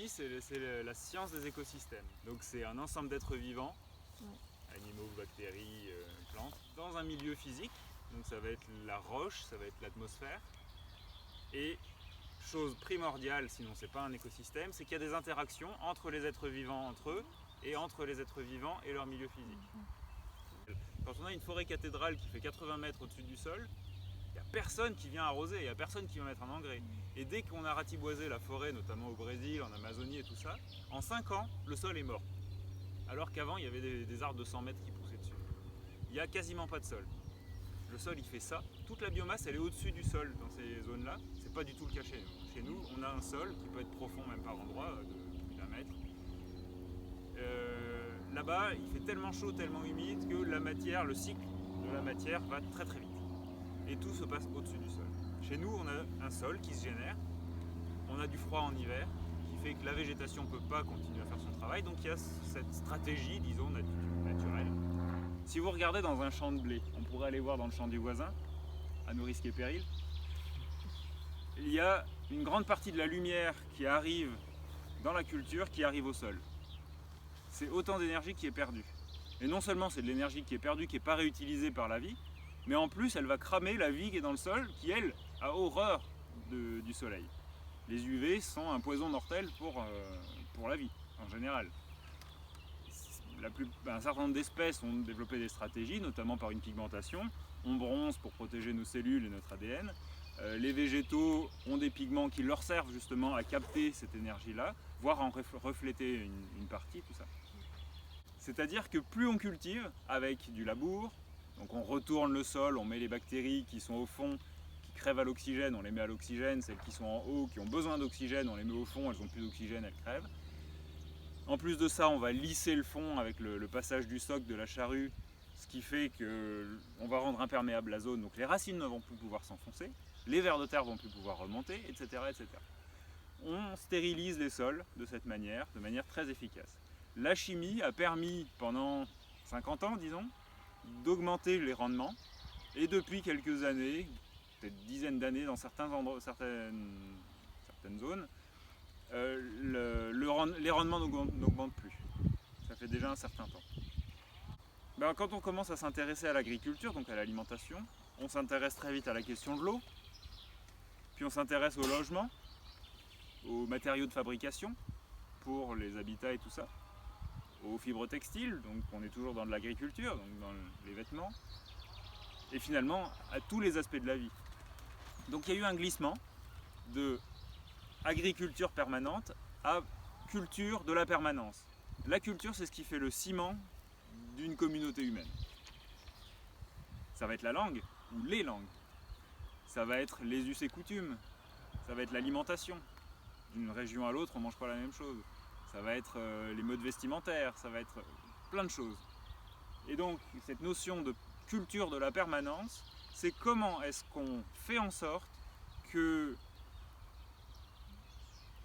ici, c'est la science des écosystèmes. Donc c'est un ensemble d'êtres vivants, animaux, bactéries, plantes, dans un milieu physique. Donc ça va être la roche, ça va être l'atmosphère. Et chose primordiale, sinon c'est pas un écosystème, c'est qu'il y a des interactions entre les êtres vivants entre eux et entre les êtres vivants et leur milieu physique. Quand on a une forêt cathédrale qui fait 80 mètres au-dessus du sol, il n'y a personne qui vient arroser, il n'y a personne qui va mettre un engrais. Et dès qu'on a ratiboisé la forêt, notamment au Brésil, en Amazonie et tout ça, en 5 ans, le sol est mort. Alors qu'avant, il y avait des arbres de 100 mètres qui poussaient dessus. Il n'y a quasiment pas de sol. Le sol, il fait ça. Toute la biomasse, elle est au-dessus du sol dans ces zones-là. C'est pas du tout le cas chez nous. Chez nous, on a un sol qui peut être profond, même par endroits, de plus d'un mètre. Là-bas, il fait tellement chaud, tellement humide que la matière, le cycle de la matière va très très vite. Et tout se passe au-dessus du sol. Chez nous, on a un sol qui se génère, on a du froid en hiver, qui fait que la végétation ne peut pas continuer à faire son travail, donc il y a cette stratégie, disons, naturelle. Si vous regardez dans un champ de blé, on pourrait aller voir dans le champ du voisin, à nos risques et périls, il y a une grande partie de la lumière qui arrive dans la culture qui arrive au sol. C'est autant d'énergie qui est perdue. Et non seulement c'est de l'énergie qui est perdue, qui n'est pas réutilisée par la vie, mais en plus elle va cramer la vie qui est dans le sol, qui elle a horreur du soleil. Les UV sont un poison mortel pour la vie en général. Un certain nombre d'espèces ont développé des stratégies, notamment par une pigmentation. On bronze pour protéger nos cellules et notre ADN. Les végétaux ont des pigments qui leur servent justement à capter cette énergie-là, voire à en refléter une partie, tout ça. C'est-à-dire que plus on cultive avec du labour, donc on retourne le sol, on met les bactéries qui sont au fond, qui crèvent à l'oxygène, on les met à l'oxygène, celles qui sont en haut, qui ont besoin d'oxygène, on les met au fond, elles n'ont plus d'oxygène, elles crèvent. En plus de ça, on va lisser le fond avec le passage du soc de la charrue, ce qui fait qu'on va rendre imperméable la zone, donc les racines ne vont plus pouvoir s'enfoncer, les vers de terre vont plus pouvoir remonter, etc., etc. On stérilise les sols de cette manière, de manière très efficace. La chimie a permis pendant 50 ans, disons, d'augmenter les rendements, et depuis quelques années, peut-être dizaines d'années dans certains endroits, certaines zones, les rendements n'augmentent plus. Ça fait déjà un certain temps. Quand on commence à s'intéresser à l'agriculture, donc à l'alimentation, on s'intéresse très vite à la question de l'eau, puis on s'intéresse au logement, aux matériaux de fabrication pour les habitats et tout ça, aux fibres textiles, donc on est toujours dans de l'agriculture, donc dans les vêtements, et finalement à tous les aspects de la vie. Donc il y a eu un glissement de agriculture permanente à culture de la permanence. La culture, c'est ce qui fait le ciment d'une communauté humaine. Ça va être la langue, ou les langues. Ça va être les us et coutumes. Ça va être l'alimentation. D'une région à l'autre, on ne mange pas la même chose. Ça va être les modes vestimentaires, ça va être plein de choses. Et donc, cette notion de culture de la permanence, c'est comment est-ce qu'on fait en sorte que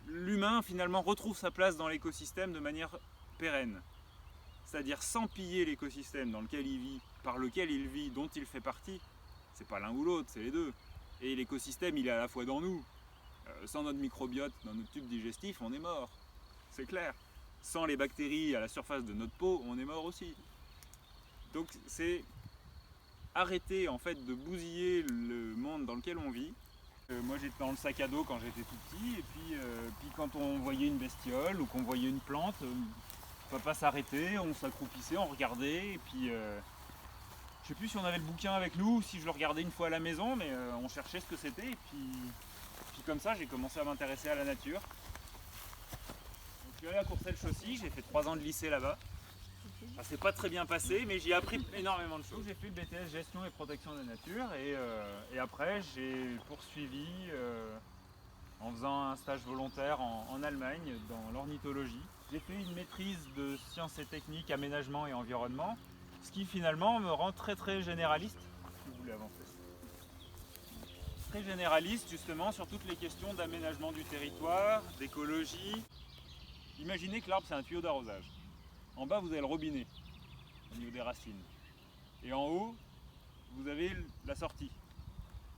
l'humain finalement retrouve sa place dans l'écosystème de manière pérenne. C'est-à-dire sans piller l'écosystème dans lequel il vit, par lequel il vit, dont il fait partie. C'est pas l'un ou l'autre, c'est les deux. Et l'écosystème, il est à la fois dans nous. Sans notre microbiote, dans notre tube digestif, on est mort. C'est clair. Sans les bactéries à la surface de notre peau, on est mort aussi. Donc c'est arrêter en fait de bousiller le monde dans lequel on vit. Moi j'étais dans le sac à dos quand j'étais tout petit, et puis quand on voyait une bestiole ou qu'on voyait une plante, papa s'arrêtait, on s'accroupissait, on regardait, et puis je sais plus si on avait le bouquin avec nous ou si je le regardais une fois à la maison, mais on cherchait ce que c'était, et puis comme ça j'ai commencé à m'intéresser à la nature. Donc, je suis allé à Courcelles-Chaussy, j'ai fait 3 ans de lycée là-bas. Ça s'est pas très bien passé, mais j'ai appris énormément de choses. J'ai fait le BTS gestion et protection de la nature, et après j'ai poursuivi en faisant un stage volontaire en Allemagne dans l'ornithologie. J'ai fait une maîtrise de sciences et techniques, aménagement et environnement, ce qui finalement me rend très très généraliste, si vous voulez avancer. Très généraliste justement sur toutes les questions d'aménagement du territoire, d'écologie. Imaginez que l'arbre c'est un tuyau d'arrosage. En bas, vous avez le robinet, au niveau des racines. Et en haut, vous avez la sortie.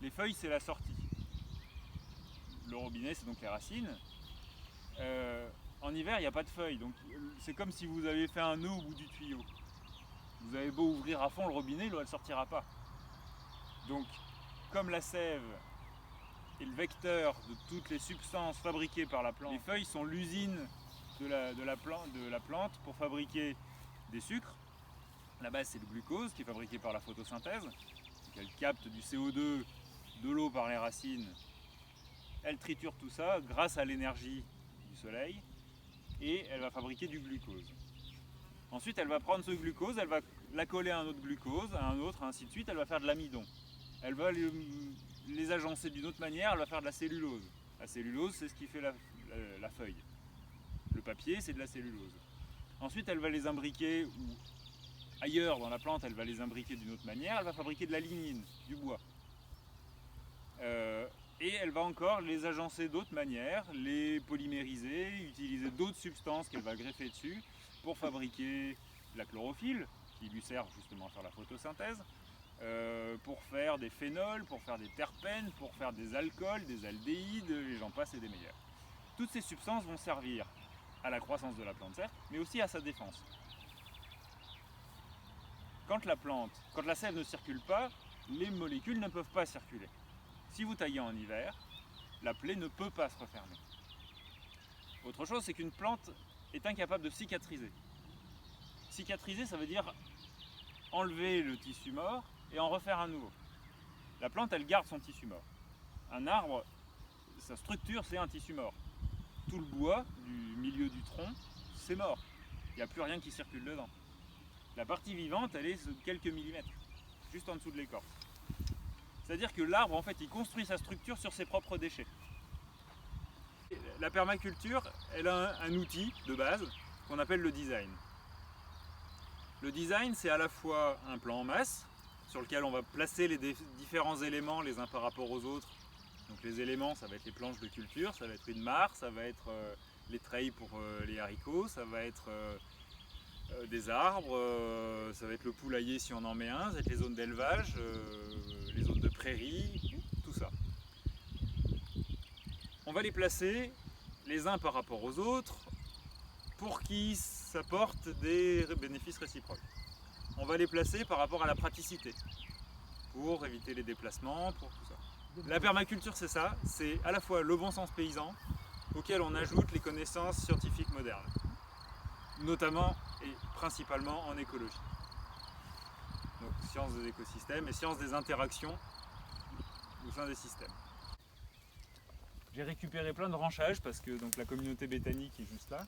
Les feuilles, c'est la sortie. Le robinet, c'est donc les racines. En hiver, il n'y a pas de feuilles, donc c'est comme si vous avez fait un nœud au bout du tuyau. Vous avez beau ouvrir à fond le robinet, l'eau elle ne sortira pas. Donc, comme la sève est le vecteur de toutes les substances fabriquées par la plante, les feuilles sont l'usine de la plante pour fabriquer des sucres. La base, c'est le glucose qui est fabriqué par la photosynthèse. Elle capte du CO2, de l'eau par les racines. Elle triture tout ça grâce à l'énergie du soleil et elle va fabriquer du glucose. Ensuite, elle va prendre ce glucose, elle va l'accoler à un autre glucose, à un autre, ainsi de suite. Elle va faire de l'amidon. Elle va les agencer d'une autre manière, elle va faire de la cellulose. La cellulose, c'est ce qui fait la feuille. Le papier, c'est de la cellulose. Ensuite, elle va les imbriquer, ou ailleurs dans la plante, elle va les imbriquer d'une autre manière, elle va fabriquer de la lignine, du bois. Et elle va encore les agencer d'autres manières, les polymériser, utiliser d'autres substances qu'elle va greffer dessus pour fabriquer de la chlorophylle, qui lui sert justement à faire la photosynthèse, pour faire des phénols, pour faire des terpènes, pour faire des alcools, des aldéhydes, et j'en passe et des meilleurs. Toutes ces substances vont servir à la croissance de la plante, certes, mais aussi à sa défense. Quand la sève ne circule pas, les molécules ne peuvent pas circuler. Si vous taillez en hiver, la plaie ne peut pas se refermer. Autre chose, c'est qu'une plante est incapable de cicatriser. Cicatriser, ça veut dire enlever le tissu mort et en refaire un nouveau. La plante, elle garde son tissu mort. Un arbre, sa structure, c'est un tissu mort. Tout le bois du milieu du tronc, c'est mort. Il n'y a plus rien qui circule dedans. La partie vivante, elle est de quelques millimètres, juste en dessous de l'écorce. C'est-à-dire que l'arbre, en fait, il construit sa structure sur ses propres déchets. La permaculture, elle a un outil de base qu'on appelle le design. Le design, c'est à la fois un plan en masse, sur lequel on va placer les différents éléments les uns par rapport aux autres. Donc les éléments, ça va être les planches de culture, ça va être une mare, ça va être les treilles pour les haricots, ça va être des arbres, ça va être le poulailler si on en met un, ça va être les zones d'élevage, les zones de prairies, tout ça. On va les placer les uns par rapport aux autres pour qu'ils s'apportent des bénéfices réciproques. On va les placer par rapport à la praticité, pour éviter les déplacements, pour tout ça. La permaculture, c'est ça, c'est à la fois le bon sens paysan, auquel on ajoute les connaissances scientifiques modernes, notamment et principalement en écologie. Donc sciences des écosystèmes et sciences des interactions au sein des systèmes. J'ai récupéré plein de branchages parce que donc, la communauté bétanique est juste là.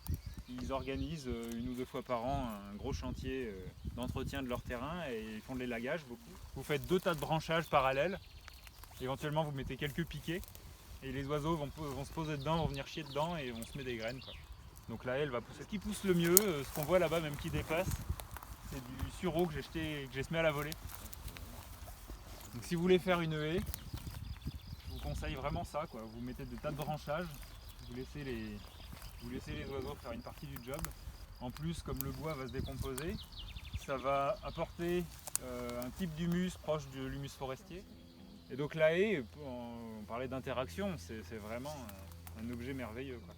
Ils organisent une ou deux fois par an un gros chantier d'entretien de leur terrain et ils font de l'élagage beaucoup. Vous faites 2 tas de branchages parallèles. Éventuellement vous mettez quelques piquets et les oiseaux vont se poser dedans, vont venir chier dedans et vont se mettre des graines, quoi. Donc là elle va pousser. Ce qui pousse le mieux, ce qu'on voit là-bas même qui dépasse, c'est du sureau que j'ai jeté, que j'ai semé à la volée. Donc si vous voulez faire une haie, je vous conseille vraiment ça, quoi. Vous mettez des tas de branchages, vous laissez les oiseaux faire une partie du job. En plus, comme le bois va se décomposer, ça va apporter un type d'humus proche de l'humus forestier. Et donc la haie, on parlait d'interaction, c'est vraiment un objet merveilleux, quoi.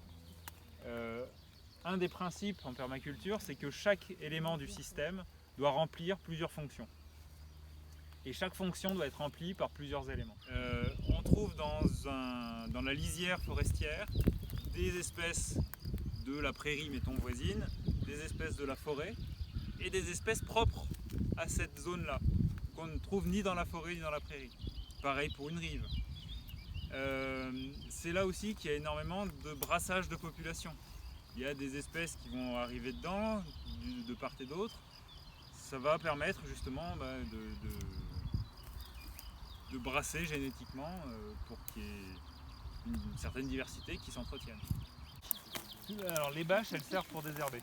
Un des principes en permaculture, c'est que chaque élément du système doit remplir plusieurs fonctions. Et chaque fonction doit être remplie par plusieurs éléments. On trouve dans la lisière forestière des espèces de la prairie, mettons voisine, des espèces de la forêt et des espèces propres à cette zone-là, qu'on ne trouve ni dans la forêt ni dans la prairie. Pareil pour une rive. C'est là aussi qu'il y a énormément de brassage de population. Il y a des espèces qui vont arriver dedans, de part et d'autre. Ça va permettre justement de brasser génétiquement pour qu'il y ait une certaine diversité qui s'entretienne. Alors les bâches, elles servent pour désherber.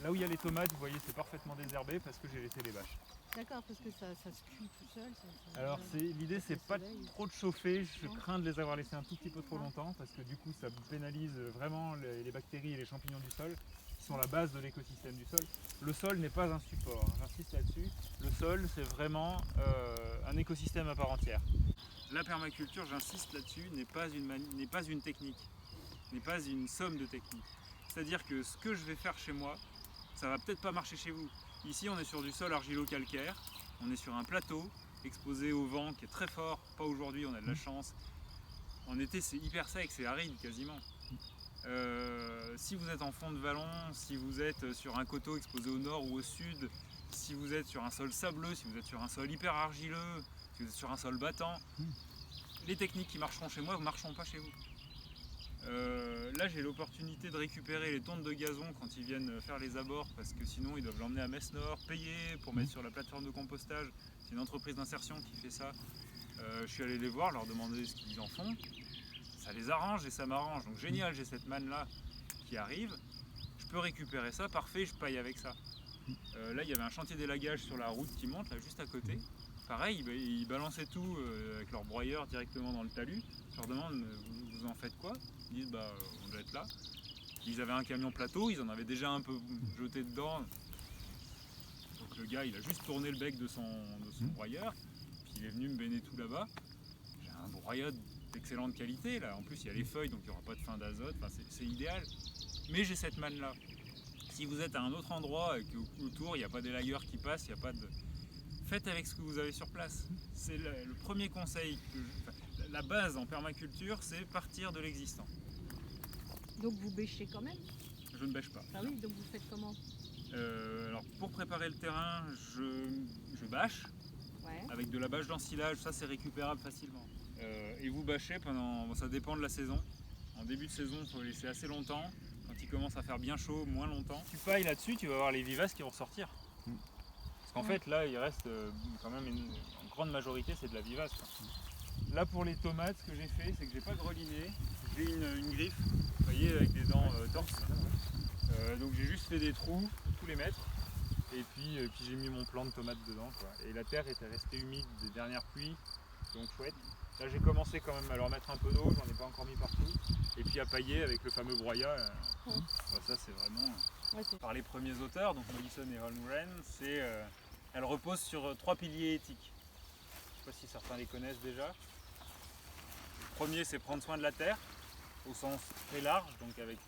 Là où il y a les tomates, vous voyez, c'est parfaitement désherbé parce que j'ai laissé les bâches. D'accord, parce que ça se cuit tout seul. Alors l'idée, c'est pas trop de chauffer. Je crains de les avoir laissés un tout petit peu trop longtemps parce que du coup, ça pénalise vraiment les bactéries et les champignons du sol, qui sont la base de l'écosystème du sol. Le sol n'est pas un support, hein, j'insiste là-dessus. Le sol, c'est vraiment un écosystème à part entière. La permaculture, j'insiste là-dessus, n'est pas une technique, n'est pas une somme de techniques. C'est-à-dire que ce que je vais faire chez moi, ça va peut-être pas marcher chez vous. Ici, on est sur du sol argilo-calcaire, on est sur un plateau exposé au vent qui est très fort. Pas aujourd'hui, on a de la chance. En été, c'est hyper sec, c'est aride quasiment. Si vous êtes en fond de vallon, si vous êtes sur un coteau exposé au nord ou au sud, si vous êtes sur un sol sableux, si vous êtes sur un sol hyper argileux, si vous êtes sur un sol battant, les techniques qui marcheront chez moi ne marcheront pas chez vous. Là, j'ai l'opportunité de récupérer les tontes de gazon quand ils viennent faire les abords, parce que sinon ils doivent l'emmener à Metz Nord, payer pour mettre sur la plateforme de compostage. C'est une entreprise d'insertion qui fait ça. Je suis allé les voir, leur demander ce qu'ils en font. Ça les arrange et ça m'arrange. Donc génial, j'ai cette manne là qui arrive. Je peux récupérer ça, parfait, je paille avec ça. Là, il y avait un chantier d'élagage sur la route qui monte, là, juste à côté. Pareil, ils balançaient tout avec leur broyeur directement dans le talus. Je leur demande, vous en faites quoi? Ils disent, on doit être là. Ils avaient un camion plateau, ils en avaient déjà un peu jeté dedans. Donc le gars, il a juste tourné le bec de son broyeur. Puis il est venu me béner tout là-bas. J'ai un broyeur d'excellente qualité, là. En plus, il y a les feuilles, donc il n'y aura pas de fin d'azote. Enfin, c'est idéal. Mais j'ai cette manne-là. Si vous êtes à un autre endroit et qu'autour, il n'y a pas d'élagueur qui passe, il n'y a pas de... Faites avec ce que vous avez sur place. C'est le premier conseil. La base en permaculture, c'est partir de l'existant. Donc vous bêchez quand même? Je ne bêche pas. Ah oui, donc vous faites comment? Alors pour préparer le terrain, je bâche. Ouais. Avec de la bâche d'ensilage, ça c'est récupérable facilement. Et vous bâchez pendant... ça dépend de la saison. En début de saison, il faut laisser assez longtemps. Quand il commence à faire bien chaud, moins longtemps. Tu pailles là-dessus, tu vas voir les vivaces qui vont ressortir. Parce qu'en fait, là, il reste quand même une grande majorité, c'est de la vivace, quoi. Là, pour les tomates, ce que j'ai fait, c'est que j'ai pas greliné. J'ai une griffe, vous voyez, avec des dents torses. Donc j'ai juste fait des trous, tous les mètres. Et puis j'ai mis mon plant de tomates dedans, quoi. Et la terre était restée humide des dernières pluies, donc chouette. Là, j'ai commencé quand même à leur mettre un peu d'eau, j'en ai pas encore mis partout. Et puis à pailler avec le fameux broyat. Ça, c'est vraiment... Par les premiers auteurs, donc Mollison et Holmgren, elle repose sur 3 piliers éthiques. Je ne sais pas si certains les connaissent déjà. Le premier, c'est prendre soin de la terre, au sens très large, donc avec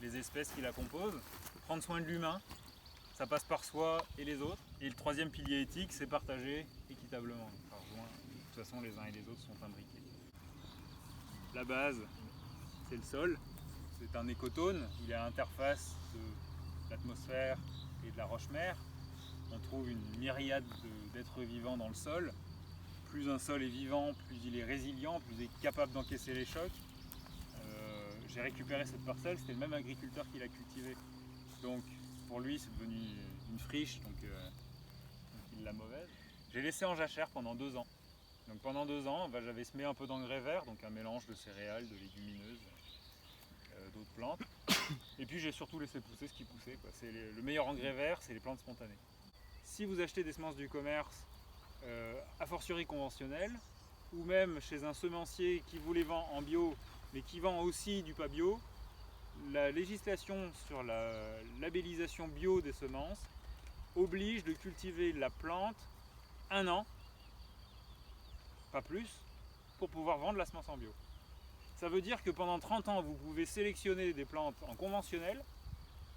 les espèces qui la composent. Prendre soin de l'humain, ça passe par soi et les autres. Et le troisième pilier éthique, c'est partager équitablement. De toute façon, les uns et les autres sont imbriqués. La base, c'est le sol. C'est un écotone, il est à l'interface de l'atmosphère et de la roche-mère. On trouve une myriade d'êtres vivants dans le sol. Plus un sol est vivant, plus il est résilient, plus il est capable d'encaisser les chocs. J'ai récupéré cette parcelle, c'était le même agriculteur qui l'a cultivée. Donc pour lui, c'est devenu une friche, donc il l'a mauvaise. J'ai laissé en jachère pendant 2 ans. Donc pendant 2 ans, j'avais semé un peu d'engrais vert, donc un mélange de céréales, de légumineuses, d'autres plantes. Et puis j'ai surtout laissé pousser ce qui poussait, quoi. C'est le meilleur engrais vert, c'est les plantes spontanées. Si vous achetez des semences du commerce, a fortiori conventionnelles, ou même chez un semencier qui vous les vend en bio, mais qui vend aussi du pas bio, la législation sur la labellisation bio des semences oblige de cultiver la plante 1 an, pas plus, pour pouvoir vendre la semence en bio. Ça veut dire que pendant 30 ans, vous pouvez sélectionner des plantes en conventionnel,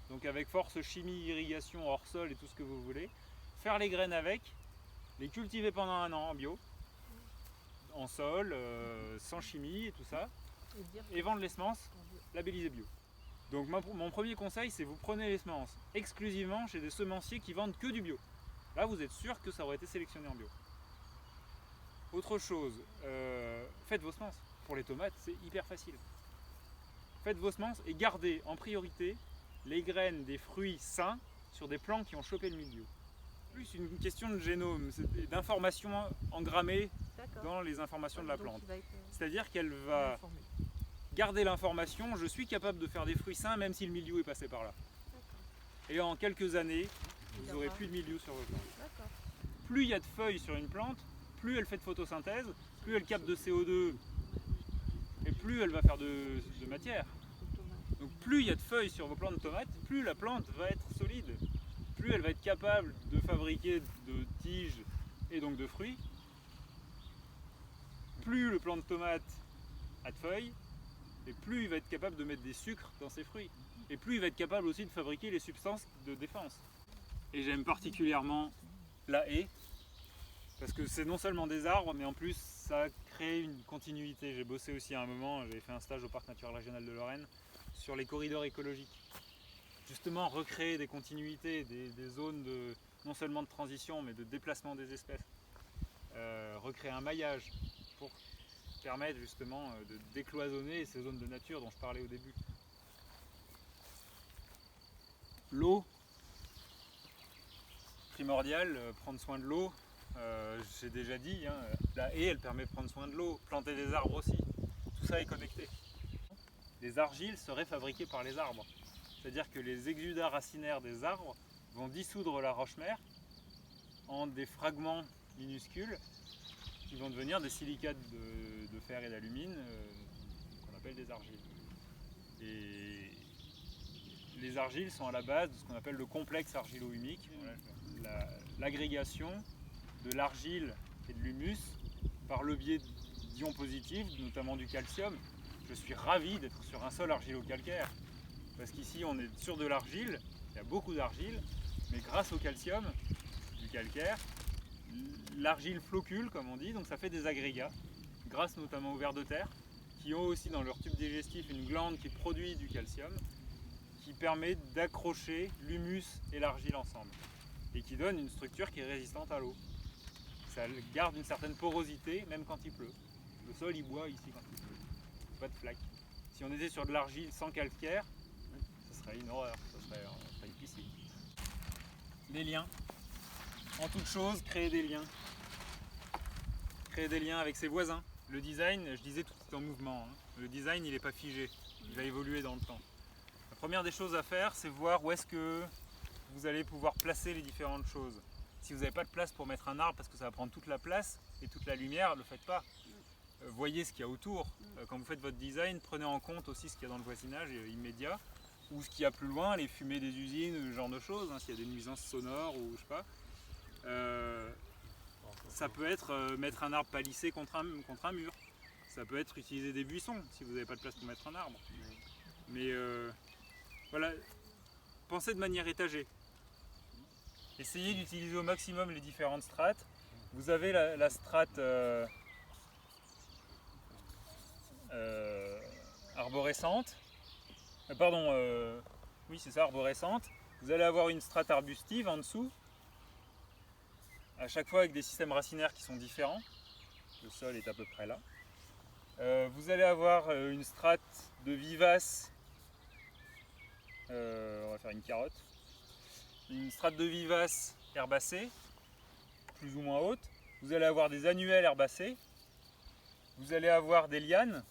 donc avec force, chimie, irrigation, hors sol et tout ce que vous voulez, faire les graines avec, les cultiver pendant 1 an en bio, en sol, sans chimie et tout ça, et vendre les semences labellisées bio. Donc mon premier conseil, c'est vous prenez les semences exclusivement chez des semenciers qui vendent que du bio. Là, vous êtes sûr que ça aurait été sélectionné en bio. Autre chose, faites vos semences. Pour les tomates, c'est hyper facile. Faites vos semences et gardez en priorité les graines des fruits sains sur des plants qui ont chopé le mildiou. Plus une question de génome, d'informations engrammées dans les informations de la plante. C'est-à-dire qu'elle va garder l'information, je suis capable de faire des fruits sains même si le mildiou est passé par là. Et en quelques années, vous n'aurez plus de mildiou sur vos plantes. Plus il y a de feuilles sur une plante, plus elle fait de photosynthèse, plus elle capte de CO2 et plus elle va faire de matière. Donc plus il y a de feuilles sur vos plantes de tomates, plus la plante va être solide, plus elle va être capable de fabriquer de tiges et donc de fruits, plus le plant de tomate a de feuilles et plus il va être capable de mettre des sucres dans ses fruits. Et plus il va être capable aussi de fabriquer les substances de défense. Et j'aime particulièrement la haie, parce que c'est non seulement des arbres, mais en plus ça crée une continuité. J'ai bossé aussi à un moment, j'avais fait un stage au Parc naturel régional de Lorraine, sur les corridors écologiques. Justement recréer des continuités, des zones de, non seulement de transition, mais de déplacement des espèces. Recréer un maillage pour permettre justement de décloisonner ces zones de nature dont je parlais au début. L'eau, primordiale, prendre soin de l'eau, j'ai déjà dit, hein, la haie elle permet de prendre soin de l'eau, planter des arbres aussi, tout ça est connecté. Les argiles seraient fabriquées par les arbres, c'est-à-dire que les exudats racinaires des arbres vont dissoudre la roche-mère en des fragments minuscules qui vont devenir des silicates de fer et d'alumine qu'on appelle des argiles. Et les argiles sont à la base de ce qu'on appelle le complexe argilo-humique, l'agrégation de l'argile et de l'humus par le biais d'ions positifs, notamment du calcium. Je suis ravi d'être sur un sol argilo-calcaire, parce qu'ici on est sur de l'argile, il y a beaucoup d'argile, mais grâce au calcium du calcaire, l'argile floccule comme on dit, donc ça fait des agrégats, grâce notamment aux vers de terre, qui ont aussi dans leur tube digestif une glande qui produit du calcium, qui permet d'accrocher l'humus et l'argile ensemble, et qui donne une structure qui est résistante à l'eau. Ça garde une certaine porosité même quand il pleut. Le sol il boit ici quand il pleut, pas de flaques. Si on était sur de l'argile sans calcaire, ce serait une horreur, ce serait difficile. Les liens. En toute chose, créer des liens. Créer des liens avec ses voisins. Le design, je disais, tout est en mouvement. Hein. Le design, il n'est pas figé. Il va évoluer dans le temps. La première des choses à faire, c'est voir où est-ce que vous allez pouvoir placer les différentes choses. Si vous n'avez pas de place pour mettre un arbre parce que ça va prendre toute la place et toute la lumière, ne le faites pas. Voyez ce qu'il y a autour. Quand vous faites votre design, prenez en compte aussi ce qu'il y a dans le voisinage immédiat ou ce qu'il y a plus loin, les fumées des usines, ce genre de choses, hein, s'il y a des nuisances sonores ou je sais pas. Ça peut être mettre un arbre palissé contre un mur. Ça peut être utiliser des buissons si vous n'avez pas de place pour mettre un arbre. Mais voilà, pensez de manière étagée. Essayez d'utiliser au maximum les différentes strates. Vous avez la strate arborescente. Oui c'est ça, arborescente. Vous allez avoir une strate arbustive en dessous. À chaque fois avec des systèmes racinaires qui sont différents. Le sol est à peu près là. Vous allez avoir une strate de vivaces. On va faire une carotte. Une strate de vivaces herbacées, plus ou moins haute. Vous allez avoir des annuelles herbacées. Vous allez avoir des lianes.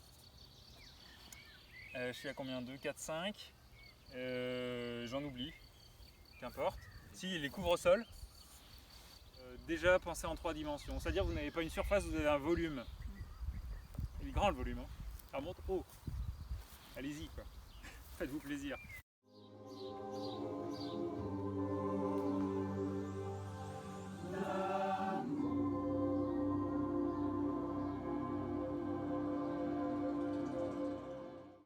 Je suis à combien? 2, 4, 5. J'en oublie. Qu'importe. Si, les couvre-sols. Déjà pensez en 3 dimensions. C'est-à-dire que vous n'avez pas une surface, vous avez un volume. Il est grand le volume. Hein. Ça remonte haut. Allez-y quoi. Faites-vous plaisir.